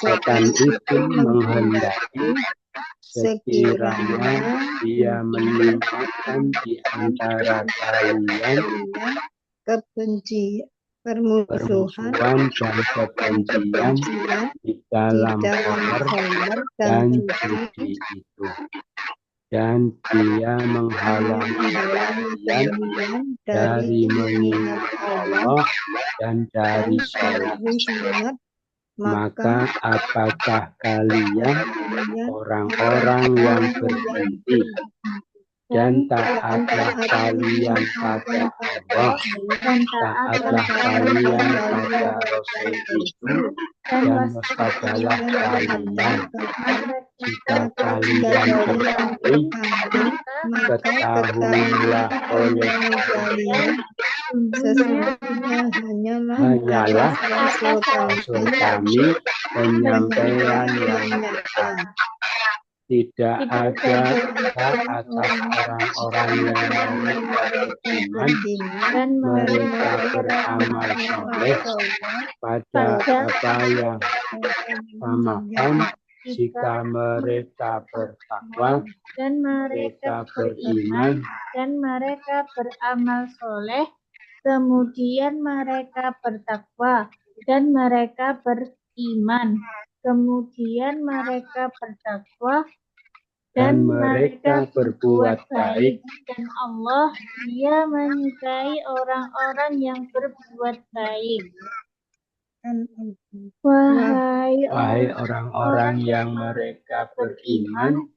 Setan itu menghendaki sekiranya dia menimbulkan di antara kalian permusuhan dan kebencian di dalam khamr dan judi itu, dan dia menghalangi kalian dari mengingat Allah dan dari sholat. Maka apakah kalian orang-orang yang berhenti dan taatlah kalian pada Allah dan taatlah kalian pada Rasul itu, dan waspadalah kalian jika kalian berpaling, ketahuilah oleh kalian sesungguhnya hanyalah Rasul kami penyampaian yang benar. Tidak ada hak atas orang-orang yang mereka beriman dan mereka beramal soleh pada apa yang paham jika mereka bertakwa dan mereka beriman dan mereka beramal soleh, kemudian mereka bertakwa dan mereka beriman, kemudian mereka bertakwa dan mereka berbuat baik, dan Allah Dia menyukai orang-orang yang berbuat baik. Wahai orang-orang yang mereka beriman,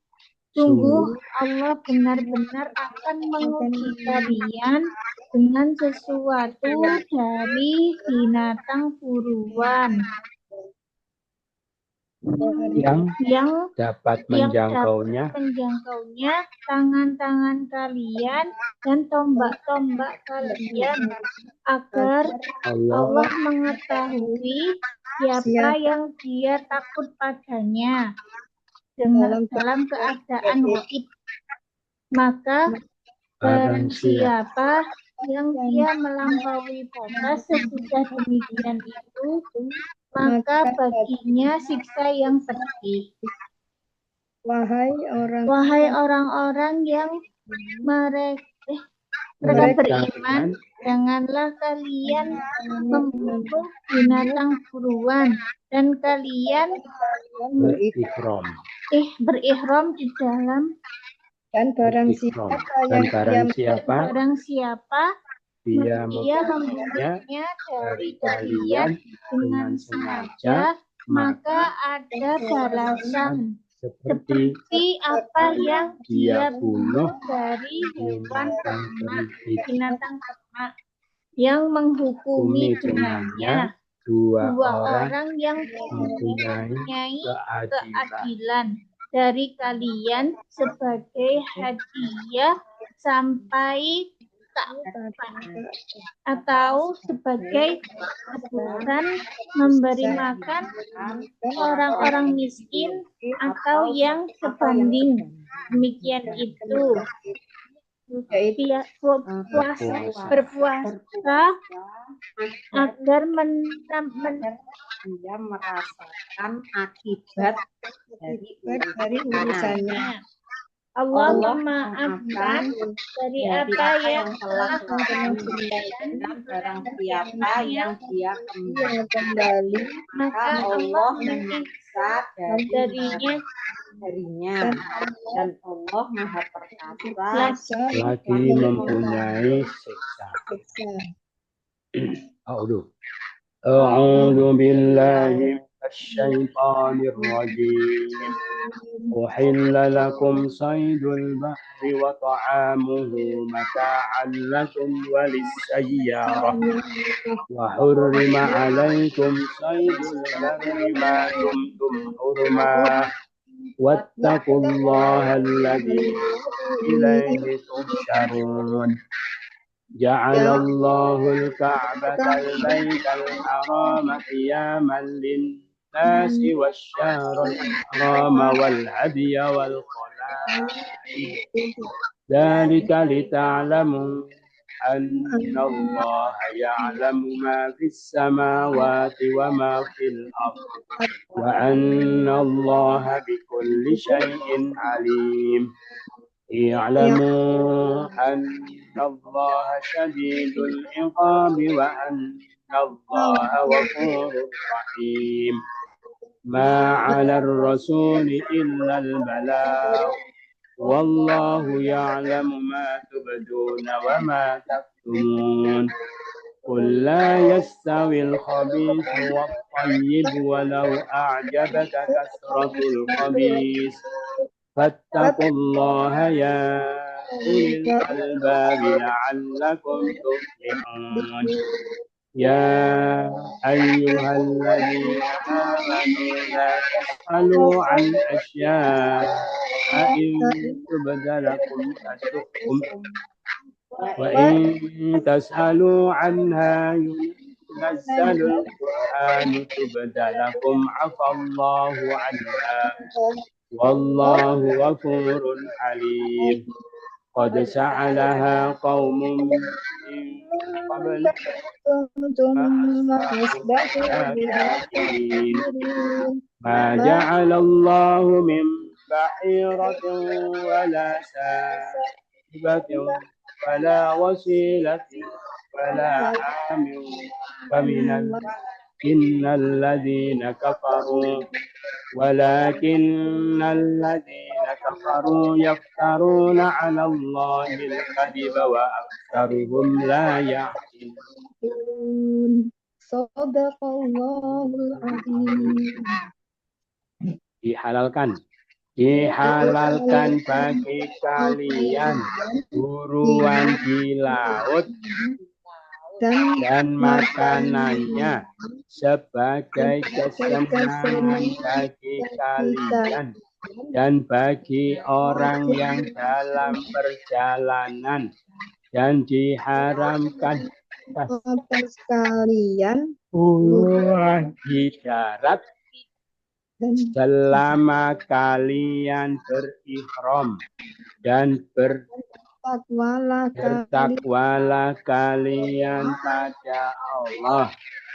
sungguh Allah benar-benar akan menguji kalian dengan sesuatu dari binatang buruan yang dapat menjangkaunya tangan-tangan kalian dan tombak-tombak kalian, agar Allah mengetahui siapa yang Dia takut padanya dalam keadaan gaib. Maka barang siapa yang dia melampaui batas sesudah demikian itu, maka baginya siksa yang pedih. Wahai orang-orang yang mereka beriman, janganlah kalian membunuh binatang buruan, dan kalian berihram di dalam, dan barang siapa dia membunuhnya dari kalian dengan sengaja, maka ada balasan seperti apa yang dia bunuh dari hewan ternak, binatang ternak, yang menghukumi dengannya dua orang yang mempunyai keadilan dari kalian sebagai hadiah sampai atau sebagai tebusan memberi makan orang-orang miskin atau yang sebanding demikian itu. Berpuasa agar dia merasakan akibat dari urusannya. Allah memaafkan dari apa yang telah mengerjakan, barang siapa yang dia kembali, maka Allah menyiksa darinya, dan Allah Maha Perkasa lagi mempunyai siksa. A'udzu billahi الشيطان الرجيم أحل لكم صيد البحر وطعامه متاعا لكم وللسيارة وحرم عليكم صيد البر ما دمتم حرما واتقوا الله الذي إليه تحشرون جعل الله الكعبة البيت الحرام قياما للناس والشهر الحرام والهدي والقلائد ذلك لتعلموا أن الله يعلم ما في السماوات وما في الأرض وأن الله بكل شيء عليم اعلموا أن الله شديد العقاب وأن الله غفور رحيم ما على الرسول إلا البلاغ والله يعلم ما تبدون وما تكتمون قل لا يستوي الخبيث والطيب ولو أعجبك كثرة الخبيث فاتقوا الله يا أولي الألباب لعلكم تفلحون يا أيها الذين آمنوا لا تسألوا عن أشياء إن تبد لكم تسؤكم وإن تسألوا عنها ينزل القرآن تبد لكم عفى الله عنها والله غفور حليم قد سألها قوم من قبل ما جعل الله من بحيرة ولا سائبة ولا وسيلة ولا عام ولكن الذين كفروا يفترون على الله الكذب وأكثرهم لا يعقلون Sadaqallahul azim. Dihalalkan bagi kalian buruan di laut dan makanannya sebagai kesenangan bagi kalian dan bagi orang yang dalam perjalanan dan diharamkan Atas kalian buruan di darat selama kalian berihram dan bertakwalah kalian pada Allah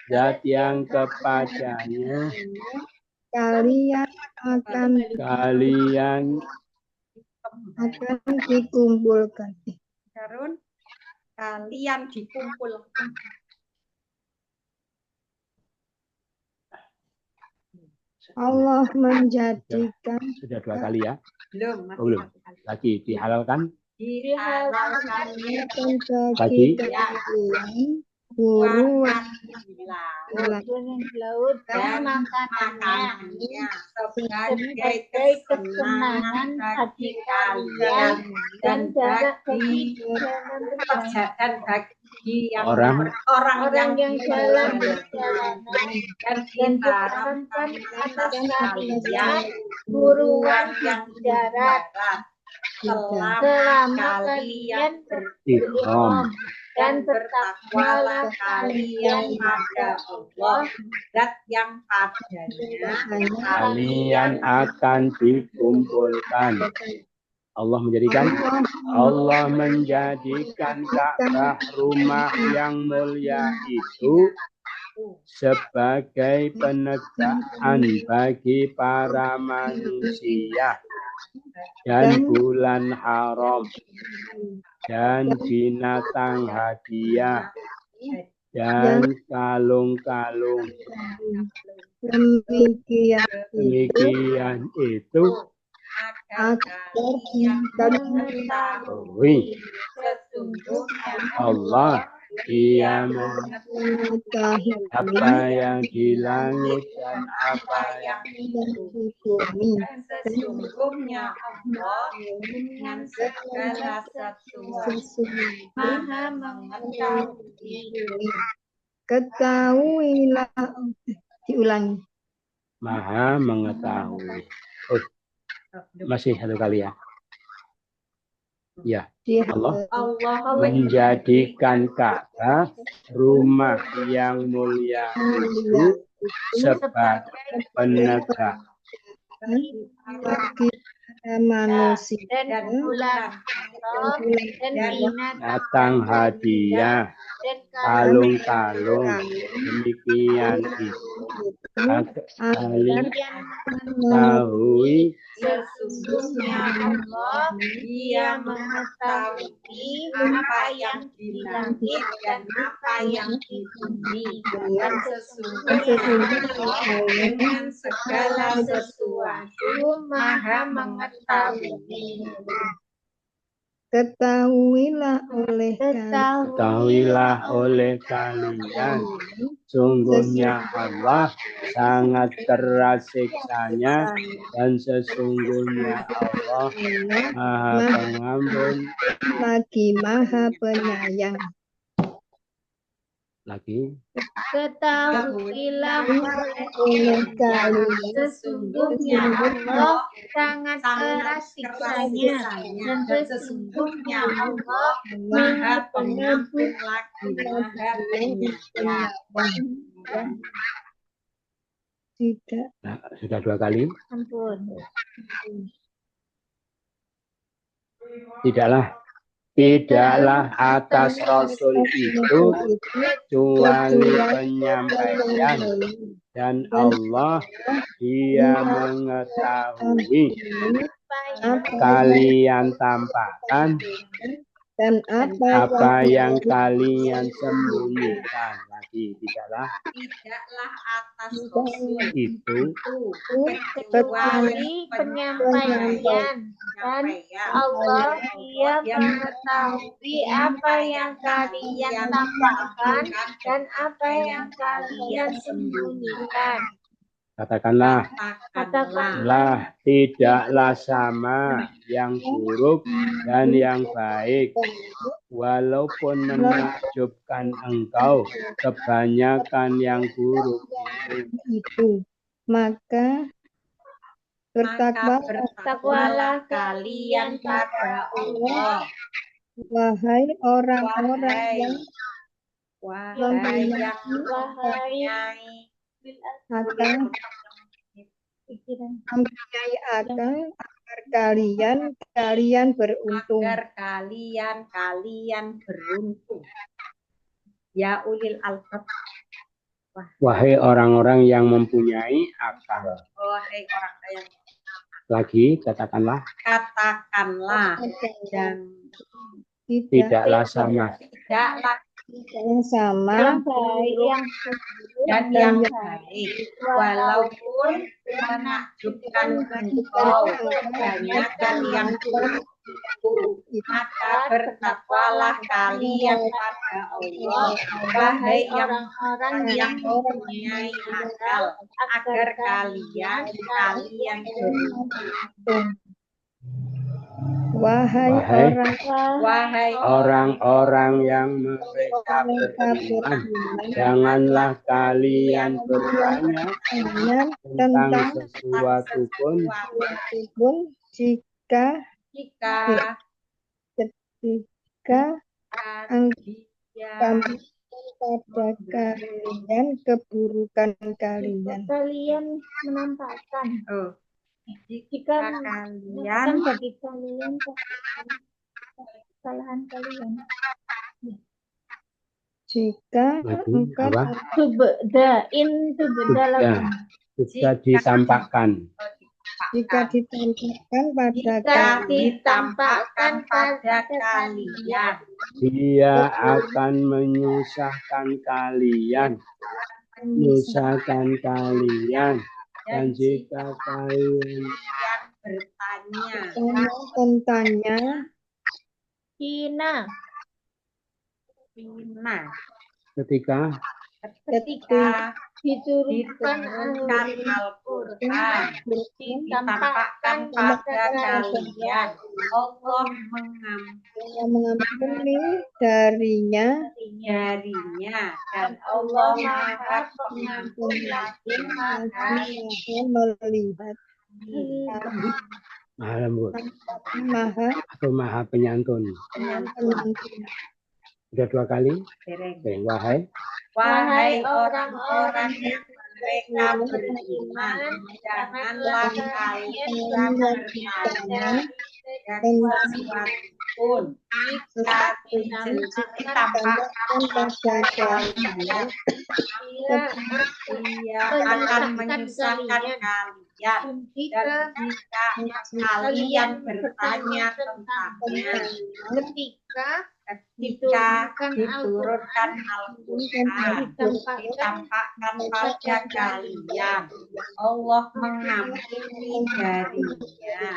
zat yang kepadanya kalian akan dikumpulkan. Kalian dikumpulkan. Allah menjadikan sudah 2 kali ya? Belum. Lagi dihalalkan bagi kalian buruan laut dan makanannya sebagai kesenangan bagi kalian dan bagi orang yang dalam perjalanan dan diharamkan atas kalian buruan yang darat selama kalian berihram dan bertakwalah kalian pada Allah zat yang padanya kalian akan dikumpulkan. Allah menjadikan Ka'bah rumah yang mulia itu sebagai penegaan bagi para manusia dan bulan haram dan binatang hadiah dan kalung-kalung. Demikian itu Allah Ia mengetahui apa yang di langit dan apa yang di bumi. Sesungguhnya Allah dengan segala sesuatu Maha mengetahui. Ketahuilah, diulangi. Maha mengetahui. Masih 1 kali ya. Ya, Allah menjadikan Ka'bah rumah yang mulia itu sebagai penegak manusia dan bulan Haram dan datang hadiah, kalung-kalung, demikian itu kalian mengetahui sesungguhnya Allah Dia mengetahui apa yang di langit dan apa yang di bumi, dan sesungguhnya Allah dengan segala sesuatu Maha mengetahui. Ketahuilah oleh kalian, sungguhnya Allah sangat keras siksanya, dan sesungguhnya Allah Maha Pengampun lagi Maha Penyayang. lagi. Ketahuilah Oleh kalian, sesungguhnya Allah sangat keras siksanya, dan sesungguhnya Allah Maha Pengampun lagi Maha Penyayang. tidak Nah, sudah 2 kali. Ampun. Tidaklah atas Rasul itu kecuali penyampaian, dan Allah Dia mengetahui kalian tampakkan dan apa yang kalian sembunyikan. Lagi, tidaklah atas Rasul itu kecuali penyampaian, dan Allah Dia mengetahui apa yang kalian tampakkan dan apa yang kalian sembunyikan. katakanlah, tidaklah sama yang buruk dan yang baik, walaupun menakjubkan engkau kebanyakan yang buruk itu, maka bertakwalah kalian pada Allah, wahai orang-orang yang mempunyai mempunyai akal, agar kalian beruntung. Ya ulil albab. Wahai orang-orang yang mempunyai akal. Wahai orang yang Lagi, katakanlah, dan tidaklah sama yang sama yang baik yang baik, walaupun menakjubkan engkau kebanyakan yang buruk, maka bertakwalah kalian pada Allah, wahai orang-orang yang mempunyai akal, agar kalian beruntung. Wahai orang-orang yang mereka beriman, janganlah kalian bertanya tentang sesuatu pun ketika engkau pada kalian keburukan kalian. Kalian menampakkan. Jika kalian bagi kalian kesalahan kalian. Jika engkau sudah ditampakkan. Jika ditampakkan pada kalian, Dia akan menyusahkan kalian, dan jika kalian bertanya tentangnya, ketika diturunkan Al-Quran, ditampakkan pada kalian, Allah mengampuni darinya, dan Allah Maha Pengampun lagi Maha melihat, Maha lembut Maha atau Maha penyantun. Sudah 2 kali. Wahai Wahai orang-orang yang mereka beriman, janganlah kalian bertanya dan sesuatu pun jika ditampakkan pada kalian, ia akan menyusahkan kalian, dan jika kalian bertanya tentangnya ketika diturunkan Al-Quran, ditampakkan pada kalian, Allah mengampuni darinya,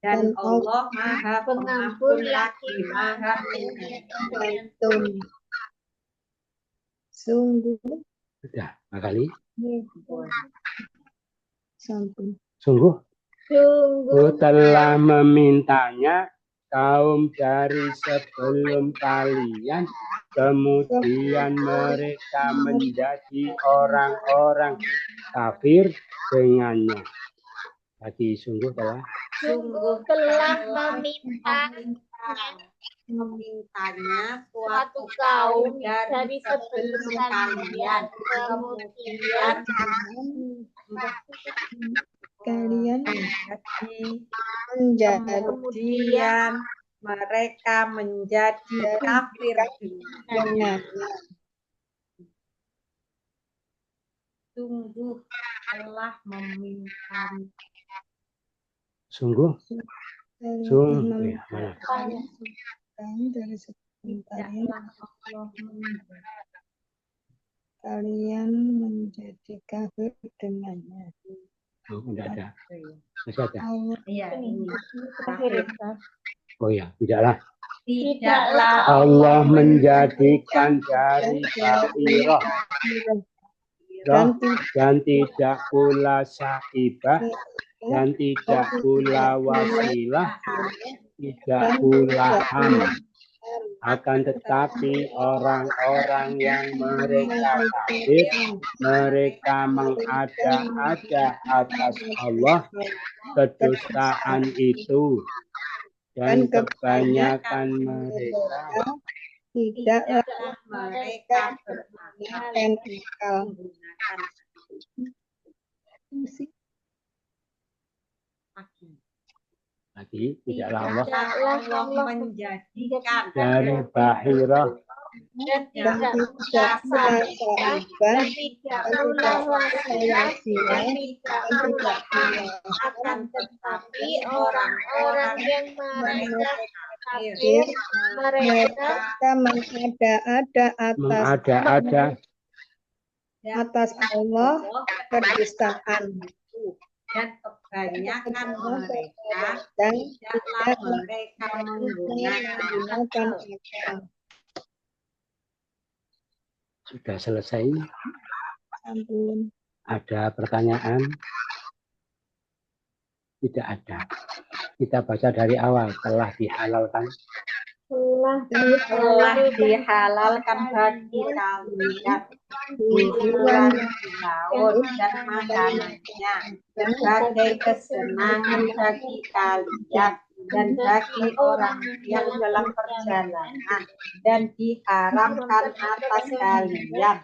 dan Allah Maha Pengampun lagi Maha Penyayang. Sungguh Sudah, kali. sungguh Sungguh, Ku telah memintanya kaum dari sebelum kalian, kemudian mereka menjadi orang-orang kafir dengannya. Lagi sungguh telah memintanya suatu kaum dari sebelum kalian, kemudian kalian kemudian mereka menjadi kafir dengan sungguh telah memintanya. sungguh ya, mana? dari sebelum kalian menjadi kafir dengannya. Oh, tidak ada. Masih ada. Iya, ini. Oh ya, tidaklah. Tidaklah Allah menjadikan dari Bahirah dan tidak pula Sa'ibah dan tidak pula Wasilah, tidak pula Ham. Akan tetapi orang-orang yang mereka kafir, mereka mengada-ada atas Allah kedustaan itu, dan kebanyakan mereka tidaklah mereka menggunakan akal. lagi tidaklah Allah menjadikan dari Bahirah dan tidak tidak Sa'ibah, tidak tidak Wasilah, tidak akan tetapi orang-orang yang mereka kafir, mereka mengada-ada atas Allah kedustaan, dan kebanyakan mereka dan tidaklah mereka menggunakan akal. sudah selesai. Ampun. Ada pertanyaan? Tidak ada. Kita baca dari awal. Telah dihalalkan. telah dihalalkan bagi kalian hiburan di laut dan makanannya sebagai kesenangan bagi kalian dan bagi orang yang dalam perjalanan, dan diharamkan atas kalian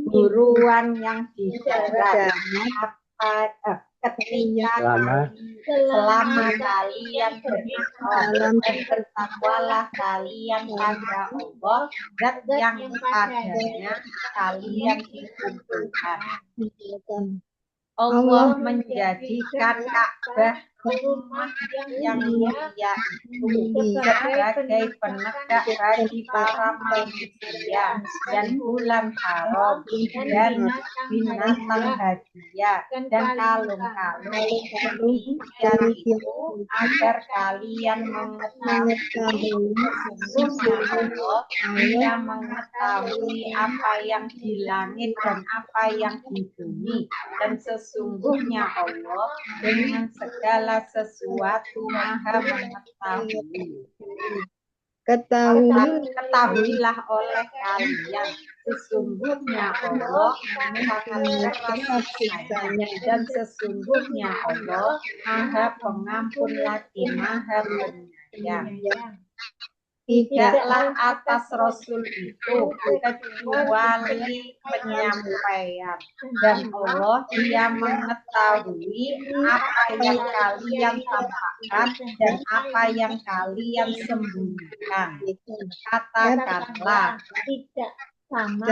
buruan yang di darat ketika selama kalian berikhram, dan bertakwalah kalian pada Allah dan yang padanya kalian dikumpulkan. Allah menjadikan Ka'bah rumah yang mulia itu sebagai penegak bagi para manusia, dan bulan haram, dan binatang hadiah, dan kalung-kalung demikian itu agar kalian mengetahui sesungguhnya Allah Dia mengetahui apa yang di langit dan apa yang di bumi, dan sesungguhnya Allah dengan segala sesuatu Maha mengetahui. Ketahuilah oleh kalian, sesungguhnya Allah sangat keras siksanya, dan sesungguhnya Allah Maha Pengampun lagi Maha Penyayang. tidaklah atas Rasul itu kecuali penyampaian, dan Allah Dia mengetahui apa yang kalian tampakkan dan apa yang kalian sembunyikan. Katakanlah tidak sama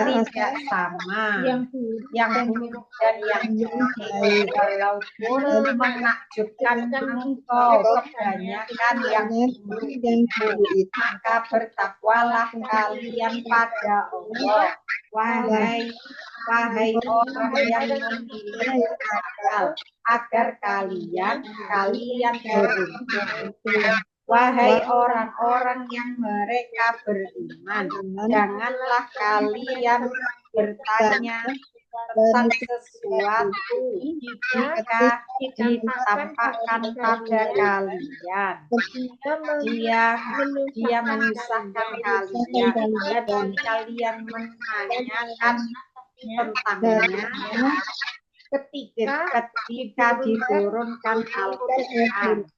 yang buruk dan yang baik, walaupun menakjubkan engkau kebanyakan yang buruk itu, maka bertakwalah kalian pada Allah, wahai orang yang memiliki akal, agar kalian beruntung. Wahai orang-orang yang mereka beriman, janganlah kalian bertanya tentang sesuatu jika ditampakkan pada kalian. Dia menyusahkan kalian, dan kalian menanyakan tentangnya ketika diturunkan Al-Quran,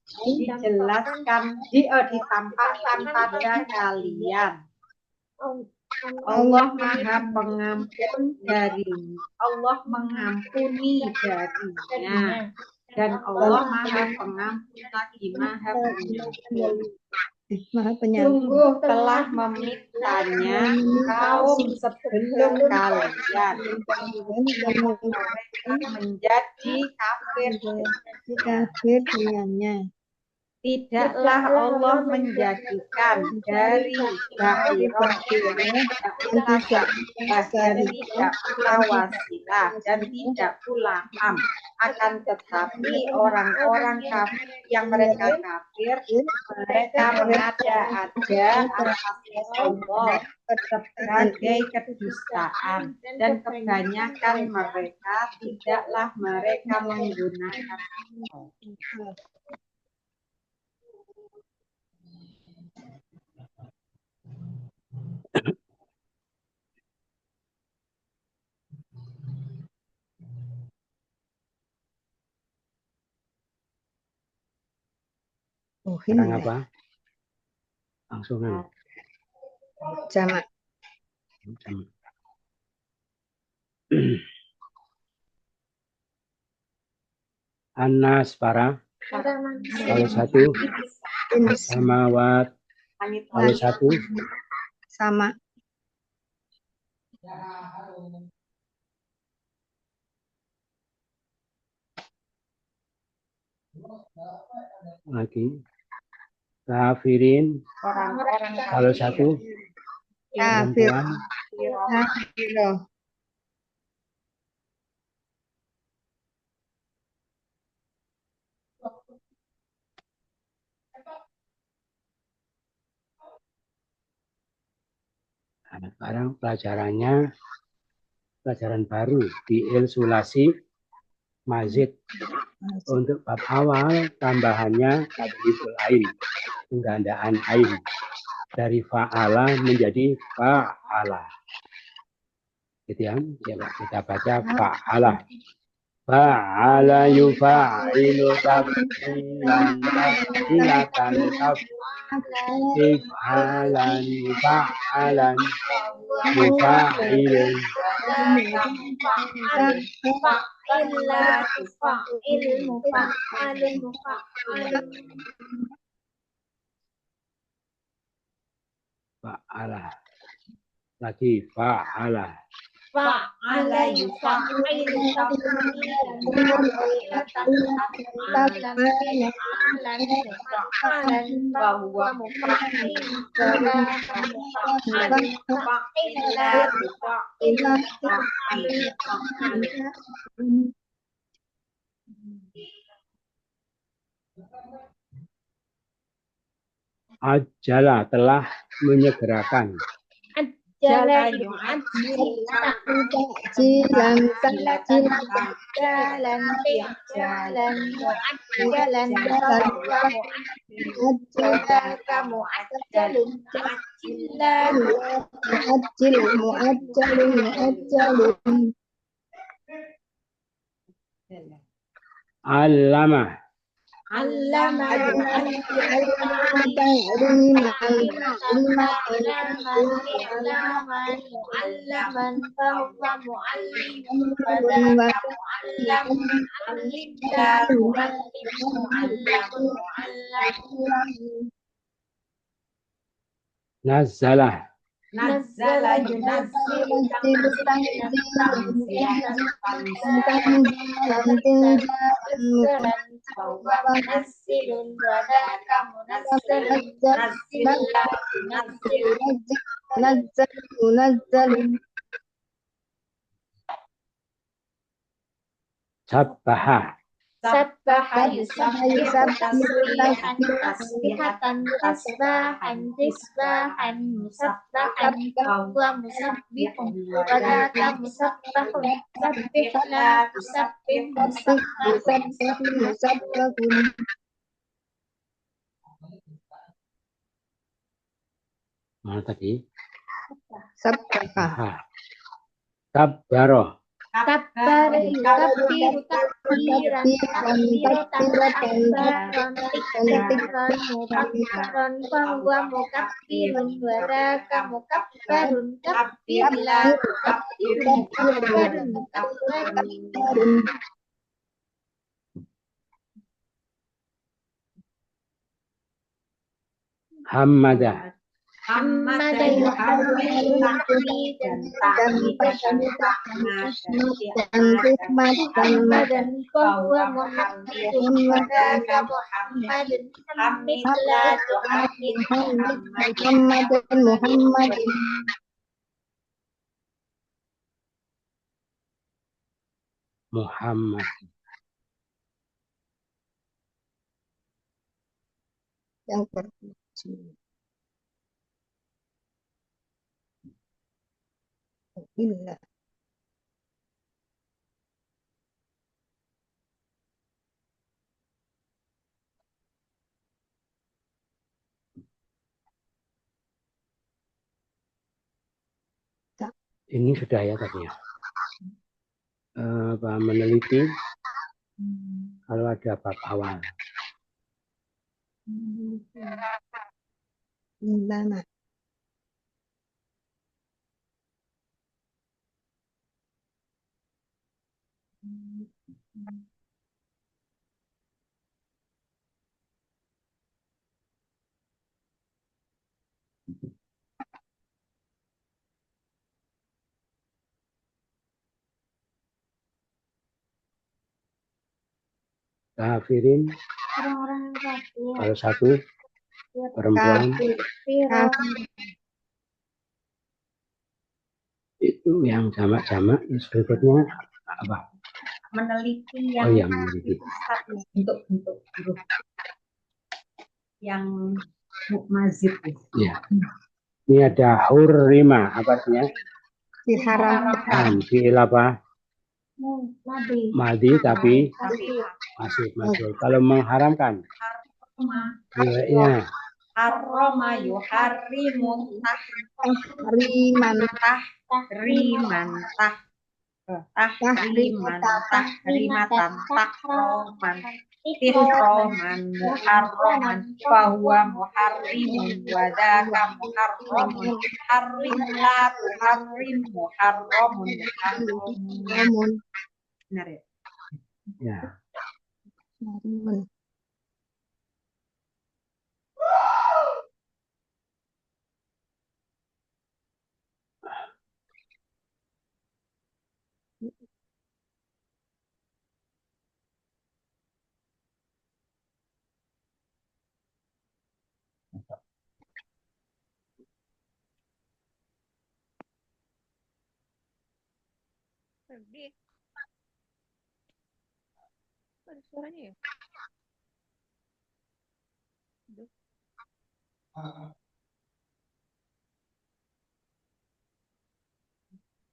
ditampakkan pada kalian. Allah Maha Pengampun Allah mengampuni darinya, dan Allah Maha Pengampun lagi Maha Penyayang. Sungguh telah memintanya kaum sebelum kalian, mereka menjadi kafir dengannya. Tidaklah Allah menjadikan dari Bahirah dan tidak pula wasilah dan tidak pula am. Akan tetapi orang-orang kafir yang mereka kafir, mereka mengada-ada atas Allah sebagai kedustaan, dan kebanyakan mereka tidaklah mereka menggunakan Sekarang apa? Langsungan. Jamak. Anas para kalau satu samawat kalau satu sama lagi kafirin kalau satu kafir. perempuan sekarang pelajaran baru di Sulasi Mazid. Untuk bab awal tambahannya tabdilul ain, penggandaan ain dari fa'ala menjadi fa'ala. Gitu ya. Coba kita baca fa'ala. Fa'ala yufa'ilu tafsilan tafsilatan tafsilan fa'alan yufa'ilun fa'ala lagi fa'ala ajala telah menyegerakan jalan Allama allama mu'allaman fahuwa mu'allimun fadaka mu'allamun mu'allim la tu'allim mu'allamun mu'allam Nazalah. nazzala yunazzilu tanzilan tanzilan tanzilan fahuwa munazzilun wa dhaka munazzilun nazzillah tunazzil Sabbaha. sabbaha yusabbihu tasbihan tasbihatan tasbahan tisbahan musabbahan fahuwa musabbihun wa dhaka musabbahun sabbih la tusabbih musabbahun Mana tadi? Sabbaha. Aha. Kabbaro. Kabbar yukabbiru takbiran takbiratan akbaran tikbaran mukabbaran fahuwa mukabbirun wa dhaka mukabbarun kabbir la tukabbir mukabbarun mukabbarun Hamada. Hamada yuhammidu tahmidan tahmidatan Muhammadan fahuwa muhammadun wa dhaka muhammadun hamid la tuhammid Muhammadin Muhammad. yang terpuji. Illa Ini sudah ya tadi ya. Meneliti kalau ada bab awal. Indana Kafirin. orang-orang kafir Kalau satu perempuan itu yang jamak-jamak. Berikutnya apa? meneliti Oh yang iya, meneliti. bentuk-bentuk huruf yang mukmazid. Ya. Ini ada hurrima, apa artinya? diharamkan Fi'il apa? Madi Madi tapi masih majhul. Kalau mengharamkan, ya. harrama yuharrimu riman tahriman tahrimatan tahroman tihroman muharraman fahuwa muharrimun wa dhaka muharramun harrim la tuharrim muharramun namun benar ya? Ya. namun suaranya ya?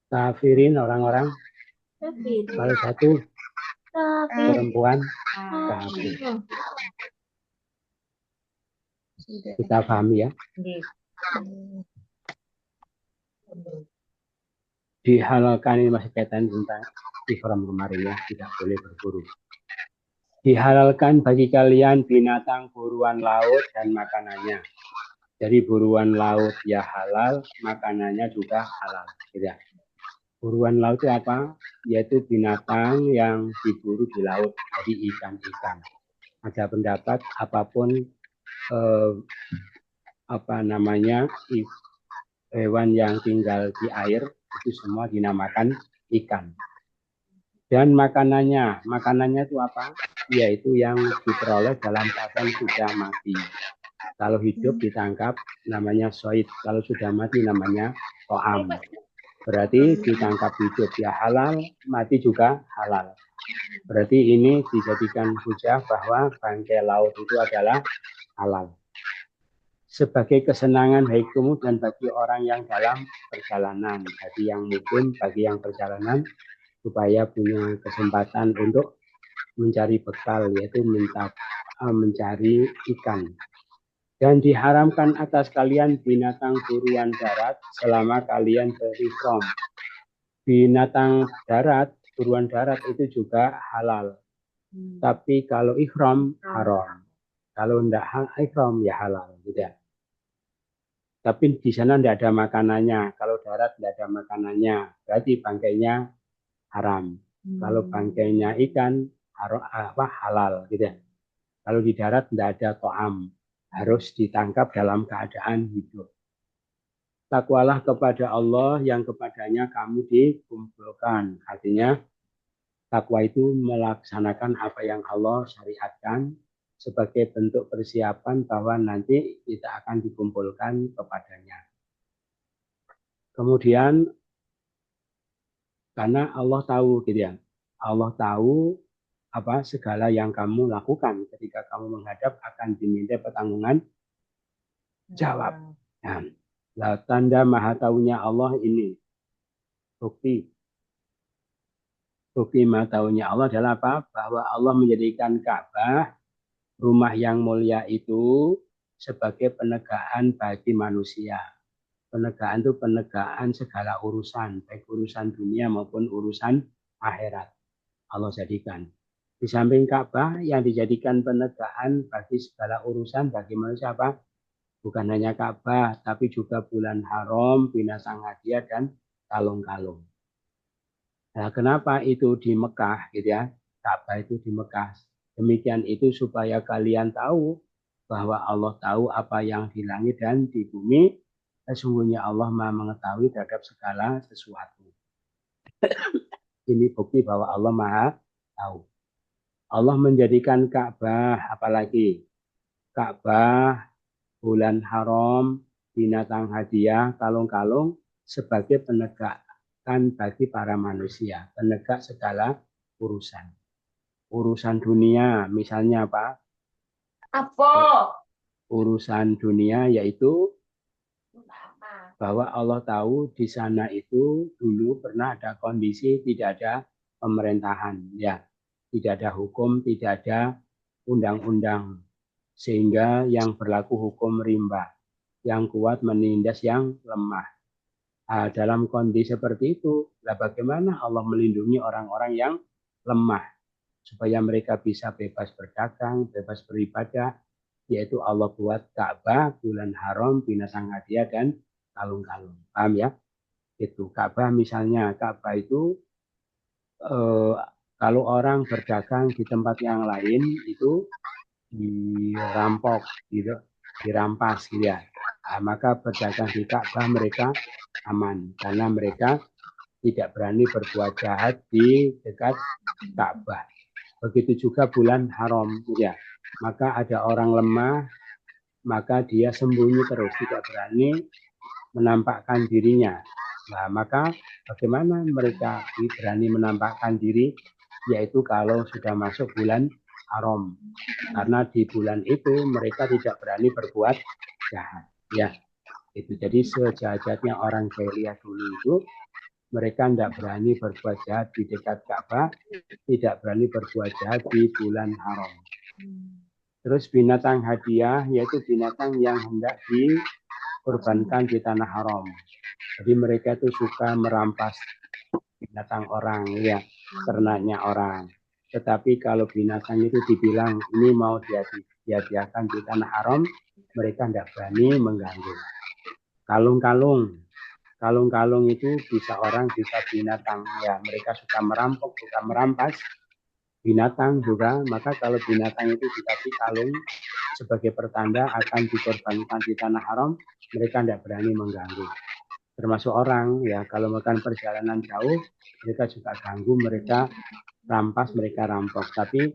Kafirin orang-orang. Kalau satu perempuan kafir. Kita pahami ya. Dihalalkan ini masih kaitan tentang ihram kemarin ya, tidak boleh berburu. Dihalalkan bagi kalian binatang buruan laut dan makanannya. Jadi buruan laut ya halal, makanannya juga halal. Gitu. Buruan laut itu apa? Yaitu binatang yang diburu di laut, jadi ikan-ikan. Ada pendapat apapun hewan yang tinggal di air itu semua dinamakan ikan. Dan makanannya itu apa? Yaitu yang diperoleh dalam keadaan sudah mati. Kalau hidup ditangkap namanya soid, kalau sudah mati namanya to'am. Berarti ditangkap hidup ya halal, mati juga halal. Berarti ini dijadikan hujah bahwa bangkai laut itu adalah halal. Sebagai kesenangan baik dan bagi orang yang dalam perjalanan. Jadi yang mungkin bagi yang perjalanan supaya punya kesempatan untuk mencari bekal, yaitu mencari ikan. Dan diharamkan atas kalian binatang buruan darat selama kalian berihram. Binatang darat, buruan darat itu juga halal. Tapi kalau ihram haram. Kalau tidak ihram ya halal, tidak. Tapi di sana tidak ada makanannya. Kalau darat tidak ada makanannya, berarti bangkainya haram. Kalau bangkainya ikan halal, gitu. Kalau di darat tidak ada to'am, harus ditangkap dalam keadaan hidup. Takwalah kepada Allah yang kepadanya kamu dikumpulkan. Artinya takwa itu melaksanakan apa yang Allah syariatkan sebagai bentuk persiapan bahwa nanti kita akan dikumpulkan kepadanya. Kemudian karena Allah tahu gitu ya. Allah tahu apa segala yang kamu lakukan ketika kamu menghadap akan diminta pertanggungan jawab. Nah, tanda maha taunya Allah ini bukti maha taunya Allah adalah apa? Bahwa Allah menjadikan Ka'bah rumah yang mulia itu sebagai penegaan bagi manusia. Penegaan itu penegaan segala urusan, baik urusan dunia maupun urusan akhirat. Allah jadikan. Di samping Ka'bah yang dijadikan penegaan bagi segala urusan bagi manusia apa? Bukan hanya Ka'bah, tapi juga bulan haram, binatang hadiah, dan kalung-kalung. Nah, kenapa itu di Mekah, gitu ya? Ka'bah itu di Mekah. Demikian itu supaya kalian tahu bahwa Allah tahu apa yang di langit dan di bumi. Sesungguhnya Allah Maha mengetahui terhadap segala sesuatu. Ini bukti bahwa Allah Maha tahu. Allah menjadikan Ka'bah, apalagi Ka'bah, bulan haram, binatang hadiah, kalung-kalung sebagai penegakan bagi para manusia, penegak segala urusan. Urusan dunia, misalnya apa? Apa? Urusan dunia yaitu bahwa Allah tahu di sana itu dulu pernah ada kondisi tidak ada pemerintahan, ya, tidak ada hukum, tidak ada undang-undang, sehingga yang berlaku hukum rimba, yang kuat menindas yang lemah. Nah, dalam kondisi seperti itu, bagaimana Allah melindungi orang-orang yang lemah supaya mereka bisa bebas berdagang, bebas beribadah, yaitu Allah buat Ka'bah, bulan haram, binatang hadiah, dan kalung-kalung. Paham ya? Itu Ka'bah misalnya, Ka'bah itu kalau orang berdagang di tempat yang lain itu dirampok, dirampas, gitu ya. Nah, maka berdagang di Ka'bah mereka aman karena mereka tidak berani berbuat jahat di dekat Ka'bah. Begitu juga bulan haram, ya. Maka ada orang lemah, maka dia sembunyi terus, tidak berani menampakkan dirinya. Nah, maka bagaimana mereka berani menampakkan diri? Yaitu kalau sudah masuk bulan haram. Karena di bulan itu mereka tidak berani berbuat jahat. Ya, itu jadi sejahat-jahatnya orang jahiliyah dulu itu mereka tidak berani berbuat jahat di dekat Ka'bah, tidak berani berbuat jahat di bulan haram. Terus binatang hadiah yaitu binatang yang hendak dikorbankan di tanah haram. Jadi mereka itu suka merampas binatang orang, ya, ternaknya orang. Tetapi kalau binatang itu dibilang ini mau dihadiahkan di tanah haram, mereka tidak berani mengganggu. Kalung-kalung itu bisa orang, bisa binatang. Ya, mereka suka merampok, suka merampas binatang juga. Maka kalau binatang itu dikasih kalung sebagai pertanda akan dikorbankan di tanah haram, mereka tidak berani mengganggu. Termasuk orang, ya kalau melakukan perjalanan jauh, mereka juga ganggu, mereka rampas, mereka rampok. Tapi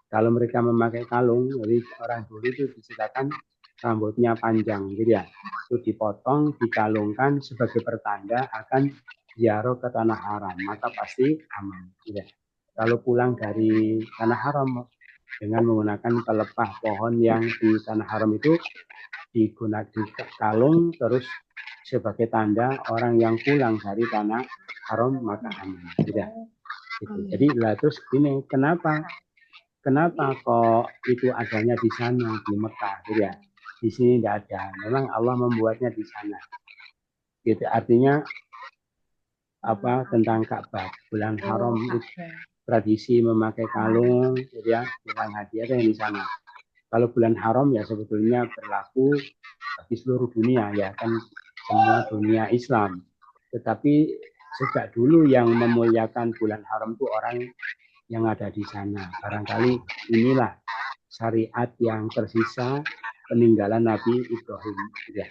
kalau mereka memakai kalung, jadi orang dulu itu diceritakan rambutnya panjang, gitu ya. Itu dipotong, dikalungkan sebagai pertanda akan ziarah ke tanah haram, maka pasti aman. Gitu ya. Kalau pulang dari tanah haram dengan menggunakan pelepah pohon yang di tanah haram itu digunakan kalung terus sebagai tanda orang yang pulang dari tanah haram maka aman. Gitu ya. Gitu. Jadi lah terus ini kenapa kok itu adanya di sana di Mekah, gitu ya? Di sini tidak ada. Memang Allah membuatnya di sana. Gitu artinya apa tentang Ka'bah, bulan haram itu tradisi memakai kalung, gitu ya, dengan hadiah yang di sana. Kalau bulan haram ya sebetulnya berlaku bagi seluruh dunia ya kan semua dunia Islam. Tetapi sejak dulu yang memuliakan bulan haram itu orang yang ada di sana. Barangkali inilah syariat yang tersisa peninggalan Nabi Ibrahim. Ya,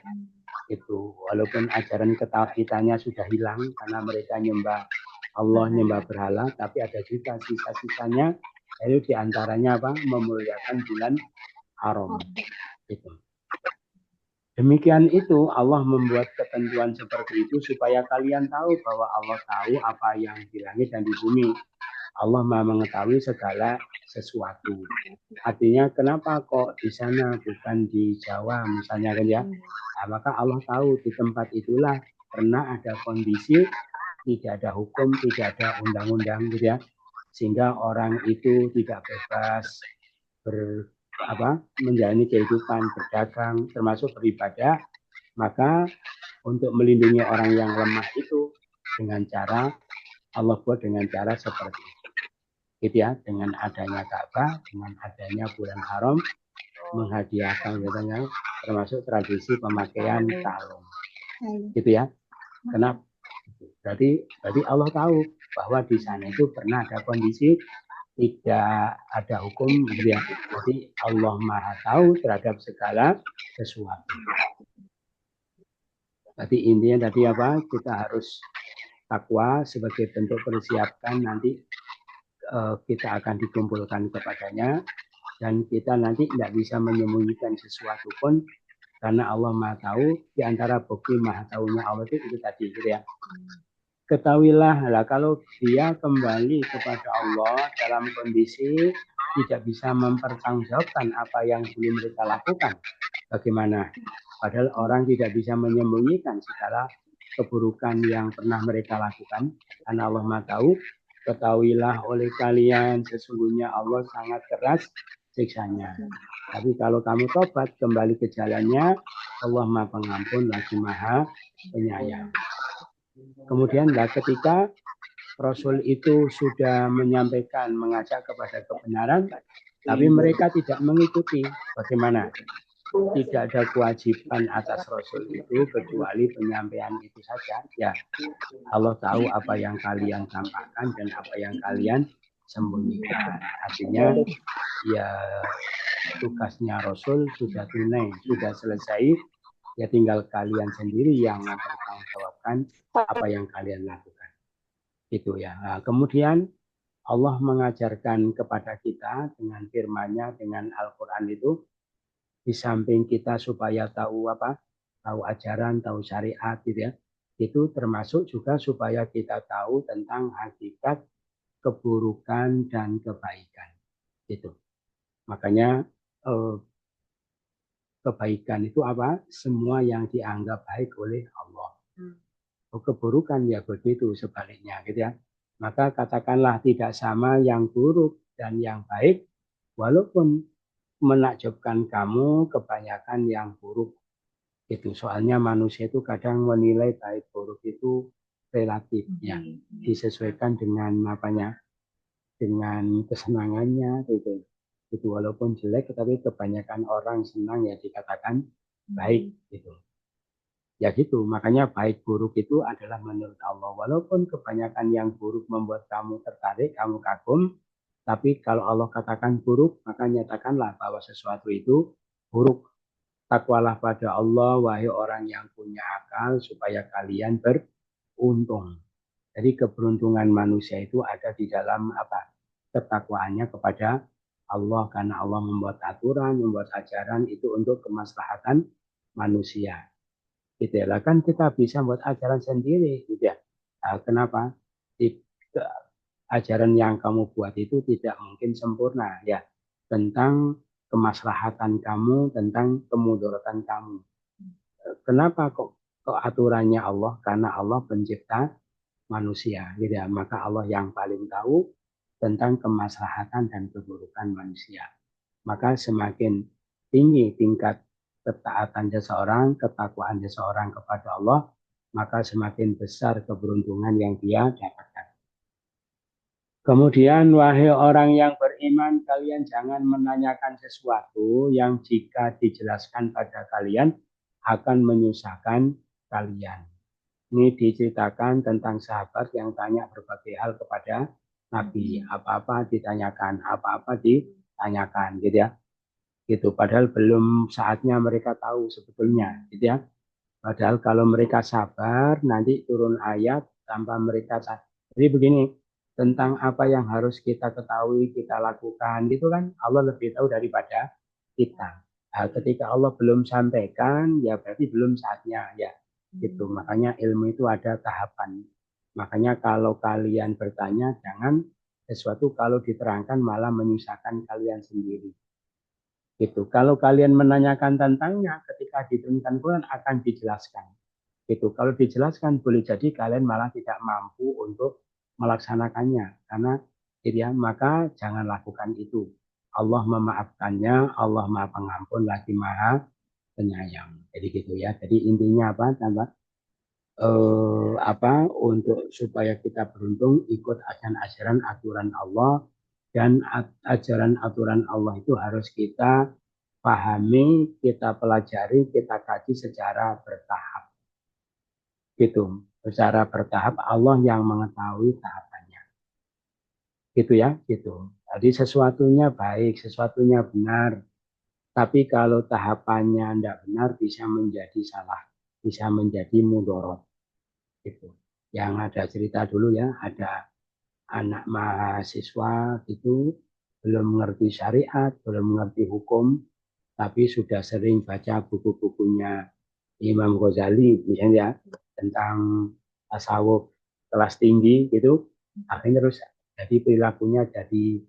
itu walaupun ajaran ketauhidannya sudah hilang karena mereka nyembah Allah, nyembah berhala, tapi ada juga sisa-sisanya. Itu diantaranya apa? Memuliakan bulan haram. Itu. Demikian itu Allah membuat ketentuan seperti itu supaya kalian tahu bahwa Allah tahu apa yang di langit dan di bumi. Allah Maha mengetahui segala sesuatu. Artinya kenapa kok di sana bukan di Jawa misalnya kan ya? Nah, maka Allah tahu di tempat itulah pernah ada kondisi tidak ada hukum, tidak ada undang-undang gitu ya. Sehingga orang itu tidak bebas menjalani kehidupan berdagang termasuk beribadah, maka untuk melindungi orang yang lemah itu dengan cara Allah buat dengan cara seperti itu. Gitu ya, dengan adanya Ka'bah, dengan adanya bulan haram menghadiahkan katanya termasuk tradisi pemakaian kalung. Gitu ya. Kenapa? Berarti Allah tahu bahwa di sana itu pernah ada kondisi tidak ada hukum, gitu ya. Jadi Allah Maha tahu terhadap segala sesuatu. Tadi intinya tadi apa? Kita harus takwa sebagai bentuk persiapkan nanti kita akan dikumpulkan kepadanya dan kita nanti tidak bisa menyembunyikan sesuatu pun karena Allah Maha tahu. Di antara bukti Maha tahunya Allah itu tadi, gitu ya. Ketahuilah lah kalau dia kembali kepada Allah dalam kondisi tidak bisa mempertanggungjawabkan apa yang dulu mereka lakukan, bagaimana? Padahal orang tidak bisa menyembunyikan segala keburukan yang pernah mereka lakukan karena Allah Maha tahu. Ketahuilah oleh kalian sesungguhnya Allah sangat keras siksanya. Tapi kalau kamu tobat kembali ke jalannya, Allah Maha Pengampun lagi Maha Penyayang. Kemudian ketika Rasul itu sudah menyampaikan, mengajak kepada kebenaran, tapi mereka tidak mengikuti. Bagaimana? Tidak ada kewajiban atas Rasul itu kecuali penyampaian itu saja. Ya, Allah tahu apa yang kalian sampaikan dan apa yang kalian sembunyikan. Artinya, ya tugasnya Rasul sudah tunai, sudah selesai. Ya tinggal kalian sendiri yang mempertanggungjawabkan apa yang kalian lakukan. Itu ya. Nah, kemudian Allah mengajarkan kepada kita dengan firman-Nya, dengan Al-Quran itu, di samping kita supaya tahu tahu ajaran, tahu syariat, gitu ya. Itu termasuk juga supaya kita tahu tentang hakikat keburukan dan kebaikan. Gitu. Makanya kebaikan itu apa? Semua yang dianggap baik oleh Allah. Keburukan ya begitu sebaliknya, gitu ya. Maka katakanlah tidak sama yang buruk dan yang baik, walaupun menakjubkan kamu kebanyakan yang buruk. Itu soalnya manusia itu kadang menilai baik buruk itu relatif ya, disesuaikan dengan dengan kesenangannya gitu. Itu walaupun jelek tetapi kebanyakan orang senang ya dikatakan baik gitu. Ya gitu, makanya baik buruk itu adalah menurut Allah. Walaupun kebanyakan yang buruk membuat kamu tertarik, kamu kagum, tapi kalau Allah katakan buruk, maka nyatakanlah bahwa sesuatu itu buruk. Takwalah pada Allah, wahai orang yang punya akal, supaya kalian beruntung. Jadi keberuntungan manusia itu ada di dalam apa? Ketakwaannya kepada Allah, karena Allah membuat aturan, membuat ajaran itu untuk kemaslahatan manusia. Gitu ya. Lah kan kita bisa buat ajaran sendiri, gitu ya. Nah, kenapa? Ajaran yang kamu buat itu tidak mungkin sempurna, ya. Tentang kemaslahatan kamu, tentang kemudaratan kamu. Kenapa kok aturannya Allah? Karena Allah pencipta manusia, gitu ya. Maka Allah yang paling tahu tentang kemaslahatan dan keburukan manusia. Maka semakin tinggi tingkat ketaatan seseorang, ketakwaan seseorang kepada Allah, maka semakin besar keberuntungan yang dia dapatkan. Kemudian, wahai orang yang beriman, kalian jangan menanyakan sesuatu yang jika dijelaskan pada kalian akan menyusahkan kalian. Ini diceritakan tentang sahabat yang tanya berbagai hal kepada Nabi. Apa-apa ditanyakan, apa-apa ditanyakan, gitu ya. Gitu. Padahal belum saatnya mereka tahu sebetulnya, gitu ya. Padahal kalau mereka sabar, nanti turun ayat tanpa mereka sadar. Jadi begini, tentang apa yang harus kita ketahui, kita lakukan, gitu kan, Allah lebih tahu daripada kita. Nah, ketika Allah belum sampaikan, ya berarti belum saatnya, ya. Gitu. Makanya ilmu itu ada tahapan. Makanya kalau kalian bertanya, jangan sesuatu kalau diterangkan malah menyusahkan kalian sendiri. Gitu. Kalau kalian menanyakan tentangnya, ketika diturunkan Quran akan dijelaskan. Gitu. Kalau dijelaskan boleh jadi kalian malah tidak mampu untuk melaksanakannya, karena ya, maka jangan lakukan itu. Allah memaafkannya, Allah Maha Pengampun lagi Maha Penyayang. Jadi gitu ya. Jadi intinya apa untuk supaya kita beruntung ikut ajaran aturan Allah, dan ajaran aturan Allah itu harus kita pahami, kita pelajari, kita kaji secara bertahap. Gitu. Secara bertahap Allah yang mengetahui tahapannya. Gitu ya, gitu. Jadi sesuatunya baik, sesuatunya benar. Tapi kalau tahapannya tidak benar bisa menjadi salah, bisa menjadi mudorot. Gitu. Yang ada cerita dulu ya, ada anak mahasiswa itu belum mengerti syariat, belum mengerti hukum, tapi sudah sering baca buku-bukunya Imam Ghazali misalnya tentang tasawuf kelas tinggi gitu, akhirnya terus jadi perilakunya jadi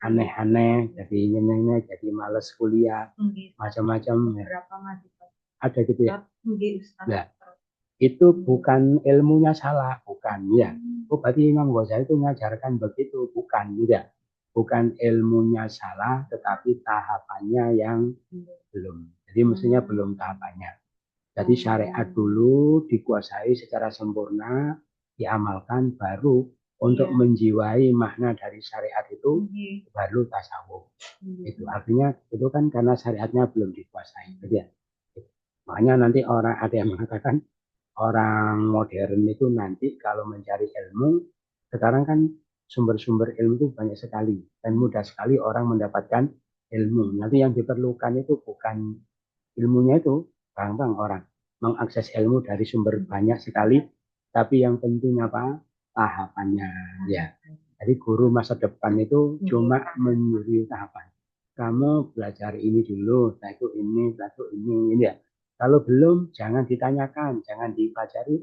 aneh-aneh, jadi nyenengnya, jadi males kuliah, macam-macam. Ada gitu ya. Nah, itu bukan ilmunya salah, bukan ya. Oh, berarti Imam Ghazali itu mengajarkan begitu, bukan, tidak. Bukan ilmunya salah, tetapi tahapannya yang belum. Jadi mestinya belum tahapannya. Jadi syariat dulu dikuasai secara sempurna, diamalkan, baru untuk menjiwai makna dari syariat itu baru tasawuf. Itu artinya itu kan karena syariatnya belum dikuasai. Jadi ya, makanya nanti orang ada yang mengatakan orang modern itu nanti kalau mencari ilmu, sekarang kan sumber-sumber ilmu itu banyak sekali dan mudah sekali orang mendapatkan ilmu. Nanti yang diperlukan itu bukan ilmunya itu, gampang orang mengakses ilmu dari sumber banyak sekali, tapi yang penting apa? Tahapannya, ya. Jadi guru masa depan itu cuma menyuruh tahapan. Kamu belajar ini dulu, setelah itu ini, setelah itu ini ya. Kalau belum, jangan ditanyakan, jangan dipelajari,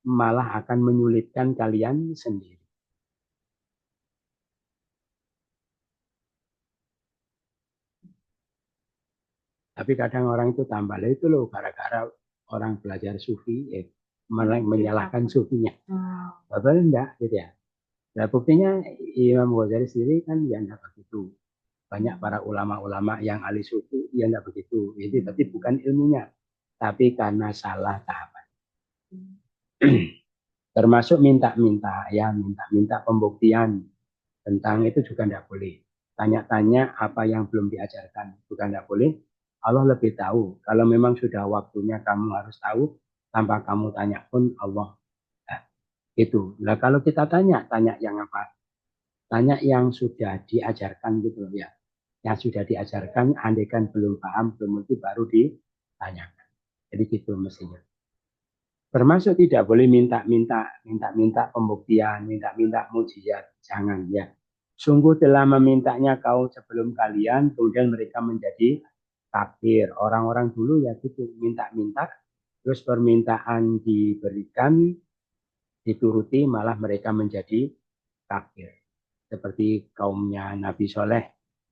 malah akan menyulitkan kalian sendiri. Tapi kadang orang itu tambah itu loh, gara-gara orang belajar sufi, menyalahkan sufinya. Padahal enggak, gitu ya. Nah, buktinya Imam Ghazali sendiri kan ya enggak begitu. Banyak para ulama-ulama yang ahli sufi, ya enggak begitu. Jadi tapi bukan ilmunya, tapi karena salah tahapan. Termasuk minta-minta ya, minta-minta pembuktian tentang itu juga tidak boleh. Tanya-tanya apa yang belum diajarkan juga tidak boleh. Allah lebih tahu. Kalau memang sudah waktunya kamu harus tahu, tanpa kamu tanya pun Allah. Nah, itu. Nah kalau kita tanya yang apa? Tanya yang sudah diajarkan gitu loh ya. Yang sudah diajarkan, andaikan belum paham, belum ngerti, baru ditanyakan. Jadi gitu mestinya. Termasuk tidak boleh minta-minta pembuktian, minta-minta mujizat. Jangan ya. Sungguh telah memintanya kau sebelum kalian, kemudian mereka menjadi kafir. Orang-orang dulu ya gitu, minta-minta, terus permintaan diberikan, dituruti, malah mereka menjadi kafir. Seperti kaumnya Nabi Soleh,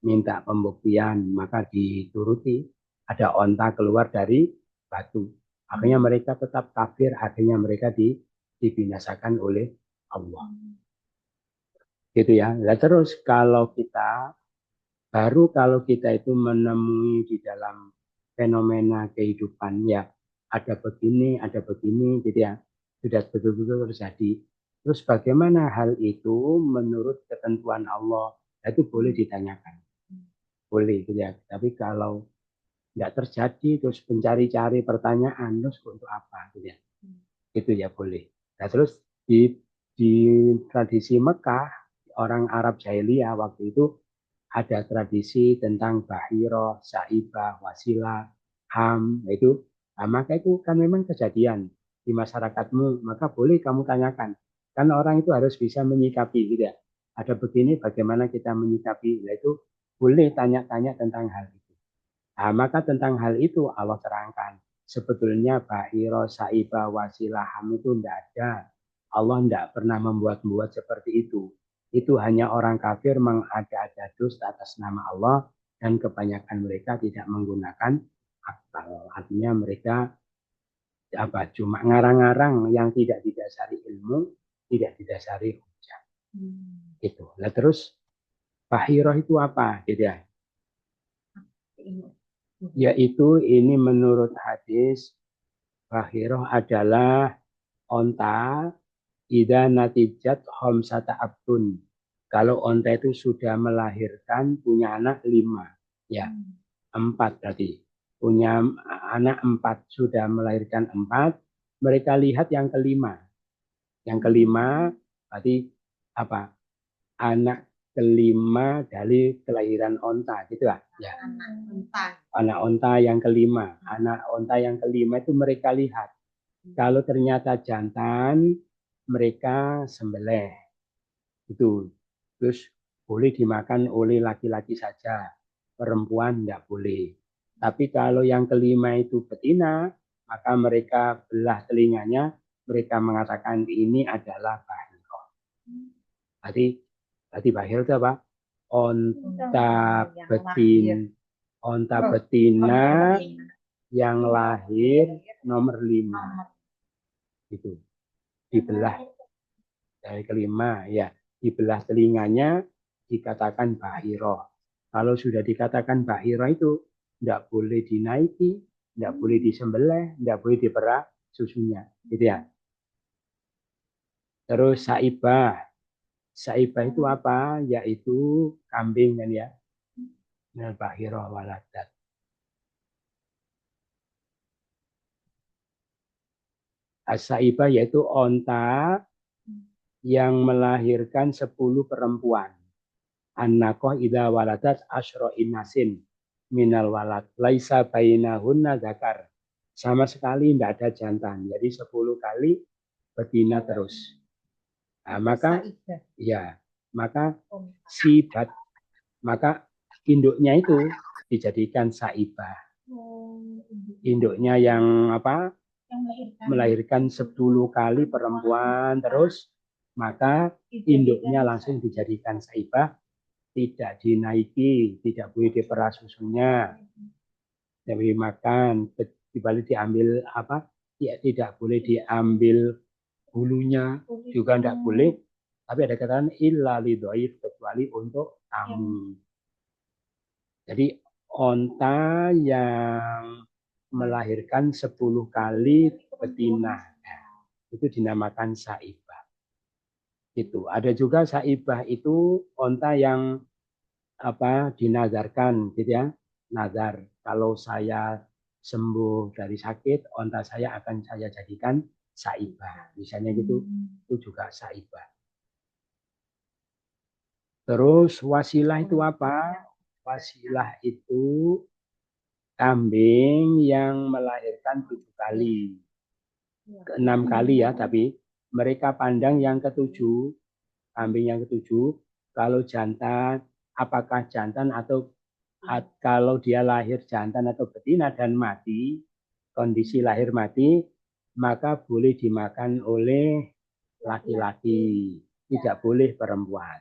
minta pembuktian, maka dituruti. Ada onta keluar dari batu. Akhirnya mereka tetap kafir, akhirnya mereka dibinasakan oleh Allah. Gitu ya. Nah, terus kalau kita itu menemui di dalam fenomena kehidupan ya ada begini, gitu ya. Sudah betul-betul terjadi. Terus bagaimana hal itu menurut ketentuan Allah? Itu boleh ditanyakan. Boleh gitu ya. Tapi kalau nggak terjadi terus mencari-cari pertanyaan terus untuk apa gitu ya. Itu ya boleh. Nah, terus di tradisi Mekah orang Arab jahiliyah waktu itu ada tradisi tentang bahiro, saibah, wasilah, ham itu. Nah, maka itu kan memang kejadian di masyarakatmu, maka boleh kamu tanyakan. Kan orang itu harus bisa menyikapi gitu ya. Ada begini bagaimana kita menyikapi, nah, itu boleh tanya-tanya tentang hal itu. Nah, maka tentang hal itu Allah terangkan. Sebetulnya bahiro, saibah, wasilah, ham itu tidak ada. Allah tidak pernah membuat-buat seperti itu. Itu hanya orang kafir mengada-ada dusta atas nama Allah dan kebanyakan mereka tidak menggunakan akal. Artinya mereka cuma ngarang-ngarang yang tidak didasari ilmu, tidak didasari hujah. Itu. Nah, terus bahiro itu apa? Gitu ya. Yaitu ini menurut hadis bahiroh adalah onta ida natijat homsata abdun. Kalau onta itu sudah melahirkan punya anak 5, ya 4 berarti punya anak 4 sudah melahirkan 4, mereka lihat yang kelima. Yang kelima berarti apa? Anak kelima dari kelahiran onta gitu lah ya. Anak onta yang kelima itu mereka lihat kalau ternyata jantan mereka sembelih itu terus boleh dimakan oleh laki-laki saja, perempuan tidak boleh. Tapi kalau yang kelima itu betina, maka mereka belah telinganya, mereka mengatakan ini adalah bahiro. Berarti bahiro itu apa? Onta betina yang lahir nomor 5 itu dibelah dari kelima ya, dibelah telinganya dikatakan bahiro. Kalau sudah dikatakan bahiro itu tidak boleh dinaiki, tidak boleh disembelih, tidak boleh diperah susunya, gitu ya. Terus saibah itu apa? Yaitu kambing kan ya. Bahiro waladat. As-saibah yaitu onta yang melahirkan 10 perempuan. An-naqah idza waladat asyra inasin minal walad laisa bainahunna zakar. Sama sekali tidak ada jantan. Jadi 10 kali betina terus. Nah, maka induknya itu dijadikan saibah. Induknya yang apa? Melahirkan 10 kali perempuan terus, maka induknya langsung dijadikan saibah, tidak dinaiki, tidak boleh diperah susunya, tidak boleh makan, dibalik diambil apa? Tidak boleh diambil bulunya, juga tidak boleh. Tapi ada katakan illa lidhaif, kecuali untuk tamu. Jadi onta yang melahirkan 10 kali betina itu dinamakan saibah. Itu ada juga saibah itu onta yang dinazarkan gitu ya, nazar kalau saya sembuh dari sakit onta saya akan saya jadikan saibah misalnya gitu, itu juga saibah. Terus wasilah itu apa? Wasilah itu kambing yang melahirkan 7 kali, 6 kali ya, tapi mereka pandang yang ketujuh, kambing yang ketujuh, kalau jantan, apakah jantan atau kalau dia lahir jantan atau betina dan mati, kondisi lahir mati, maka boleh dimakan oleh laki-laki, tidak boleh perempuan.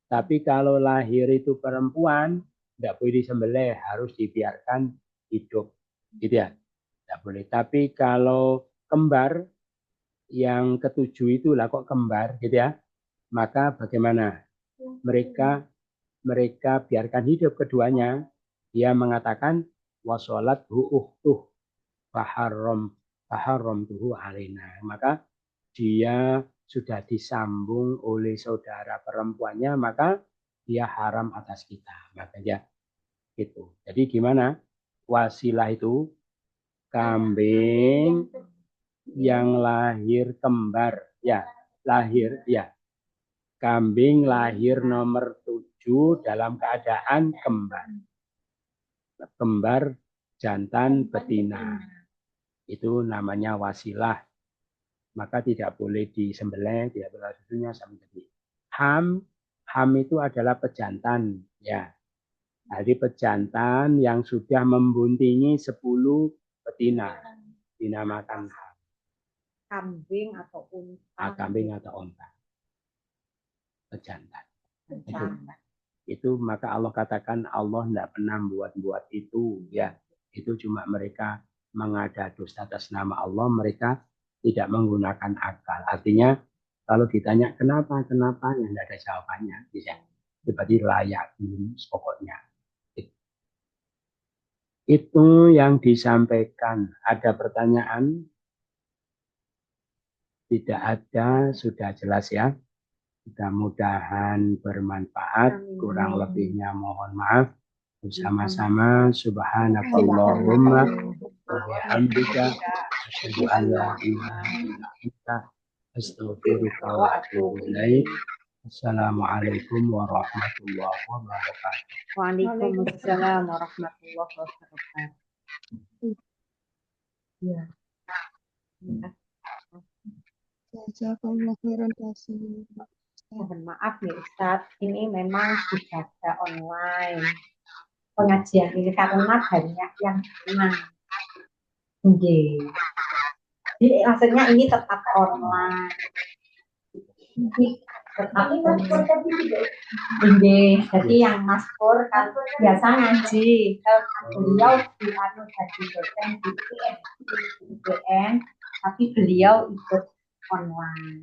Tapi kalau lahir itu perempuan, tidak boleh disembelih, harus dibiarkan hidup, gitu ya, tidak boleh. Tapi kalau kembar yang ketujuh itu lah kok kembar, gitu ya, maka bagaimana? Mereka biarkan hidup keduanya. Dia mengatakan wasolat tuh faharom tuhu alina. Maka dia sudah disambung oleh saudara perempuannya, maka dia haram atas kita. Makanya itu. Jadi gimana? Wasilah itu kambing yang lahir kembar, ya, lahir, ya. Kambing lahir nomor 7 dalam keadaan kembar. Kembar jantan betina. Itu namanya wasilah. Maka tidak boleh disembelih, tidak boleh susunya sama sekali. Ham itu adalah pejantan, ya. Jadi pejantan yang sudah membuntingi 10 betina dinamakan ham. Kambing atau unta. Kambing atau unta. Pejantan. Itu maka Allah katakan Allah tidak pernah buat itu, ya. Itu cuma mereka mengada dusta atas nama Allah, mereka tidak menggunakan akal. Artinya kalau ditanya kenapa, yang tidak ada jawabannya, bisa. Seperti layak pokoknya. Itu yang disampaikan. Ada pertanyaan? Tidak ada, sudah jelas ya. Mudah-mudahan bermanfaat. Kurang lebihnya mohon maaf. Bersama-sama subhanakallahumma wa bihamdika asyhadu an la ilaha illa anta astaghfiruka wa atubu ilaik. Assalamualaikum warahmatullahi wabarakatuh. Waalaikumsalam warahmatullahi wabarakatuh. Ya. Jazakallah khairan kasih. Mohon maaf nih Ustadz, ini memang dibaca online pengajian ini karena banyak yang tenang. Jadi maksudnya ini tetap online. Jadi yang Mas Pur kan biasa ngaji, beliau jadi dosen di UGM, tapi beliau ikut online.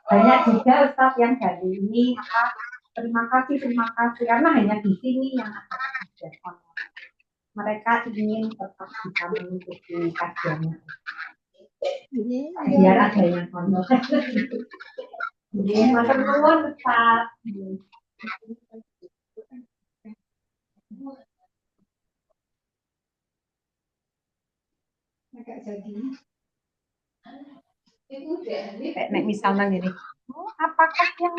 Banyak juga Ustaz yang dari ini terima kasih karena hanya di sini yang ada kajian online. Mereka ingin tetap bisa mengikuti kajiannya. Biar ada yang online. Matur nuwun Ustaz. Agak jadi. Nek misalnya gini, apakah yang